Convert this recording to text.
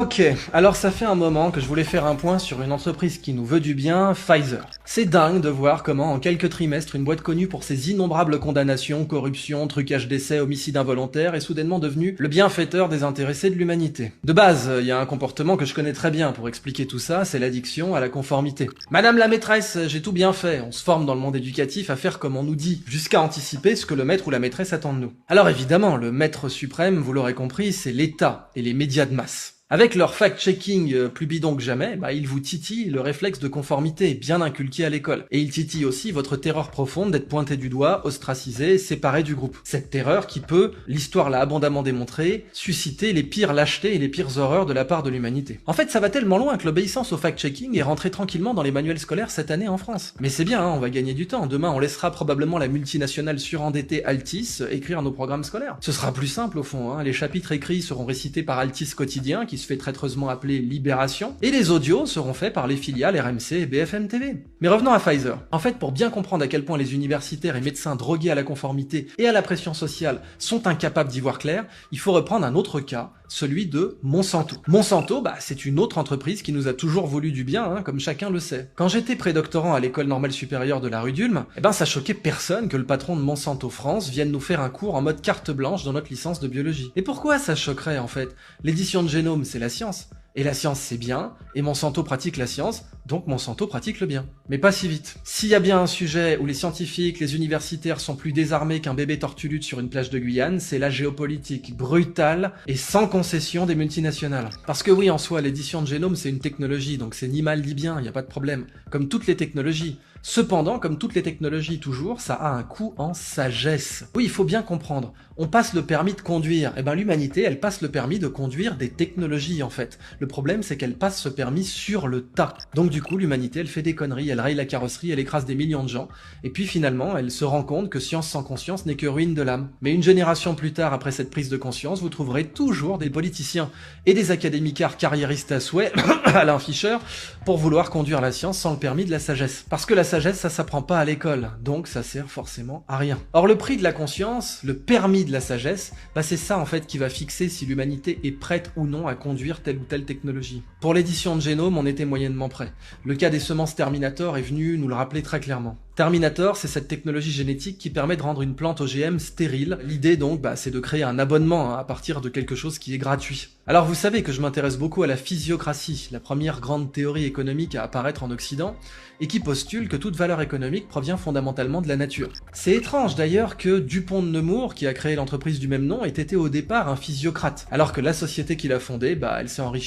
Ok, alors ça fait un moment que je voulais faire un point sur une entreprise qui nous veut du bien, Pfizer. C'est dingue de voir comment en quelques trimestres une boîte connue pour ses innombrables condamnations, corruption, trucage d'essai, homicide involontaire est soudainement devenue le bienfaiteur désintéressé de l'humanité. De base, il y a un comportement que je connais très bien pour expliquer tout ça, c'est l'addiction à la conformité. Madame la maîtresse, j'ai tout bien fait, on se forme dans le monde éducatif à faire comme on nous dit, jusqu'à anticiper ce que le maître ou la maîtresse attend de nous. Alors évidemment, le maître suprême, vous l'aurez compris, c'est l'État et les médias de masse. Avec leur fact-checking plus bidon que jamais, ils vous titillent le réflexe de conformité bien inculqué à l'école. Et ils titillent aussi votre terreur profonde d'être pointé du doigt, ostracisé, séparé du groupe. Cette terreur qui peut, l'histoire l'a abondamment démontré, susciter les pires lâchetés et les pires horreurs de la part de l'humanité. En fait, ça va tellement loin que l'obéissance au fact-checking est rentrée tranquillement dans les manuels scolaires cette année en France. Mais c'est bien, on va gagner du temps. Demain, on laissera probablement la multinationale surendettée Altis écrire nos programmes scolaires. Ce sera plus simple au fond, les chapitres écrits seront récités par Altis Quotidien, qui se fait traîtreusement appeler Libération, et les audios seront faits par les filiales RMC et BFM TV. Mais revenons à Pfizer. En fait, pour bien comprendre à quel point les universitaires et médecins drogués à la conformité et à la pression sociale sont incapables d'y voir clair, il faut reprendre un autre cas, celui de Monsanto. Monsanto, c'est une autre entreprise qui nous a toujours voulu du bien, comme chacun le sait. Quand j'étais prédoctorant à l'école normale supérieure de la rue d'Ulm, ça choquait personne que le patron de Monsanto France vienne nous faire un cours en mode carte blanche dans notre licence de biologie. Et pourquoi ça choquerait en fait? L'édition de génome, c'est la science. Et la science c'est bien, et Monsanto pratique la science, donc Monsanto pratique le bien. Mais pas si vite. S'il y a bien un sujet où les scientifiques, les universitaires sont plus désarmés qu'un bébé tortue-lutte sur une plage de Guyane, c'est la géopolitique brutale et sans concession des multinationales. Parce que oui, en soi, l'édition de génome c'est une technologie, donc c'est ni mal ni bien, il n'y a pas de problème. Comme toutes les technologies. Cependant, comme toutes les technologies toujours, ça a un coût en sagesse. Oui, il faut bien comprendre. On passe le permis de conduire. L'humanité, elle passe le permis de conduire des technologies, en fait. Le problème, c'est qu'elle passe ce permis sur le tas. Donc du coup, l'humanité, elle fait des conneries, elle raye la carrosserie, elle écrase des millions de gens. Et puis finalement, elle se rend compte que science sans conscience n'est que ruine de l'âme. Mais une génération plus tard, après cette prise de conscience, vous trouverez toujours des politiciens et des académicards carriéristes à souhait, Alain Fischer, pour vouloir conduire la science sans le permis de la sagesse. Parce que la sagesse, ça s'apprend pas à l'école, donc ça sert forcément à rien. Or le prix de la conscience, le permis de la sagesse, c'est ça en fait qui va fixer si l'humanité est prête ou non à conduire telle ou telle technologie. Pour l'édition de génome, on était moyennement prêt. Le cas des semences Terminator est venu nous le rappeler très clairement. Terminator, c'est cette technologie génétique qui permet de rendre une plante OGM stérile. L'idée donc, c'est de créer un abonnement à partir de quelque chose qui est gratuit. Alors vous savez que je m'intéresse beaucoup à la physiocratie, la première grande théorie économique à apparaître en Occident, et qui postule que toute valeur économique provient fondamentalement de la nature. C'est étrange d'ailleurs que Dupont de Nemours, qui a créé l'entreprise du même nom, ait été au départ un physiocrate, alors que la société qu'il a fondée, elle s'est enrichie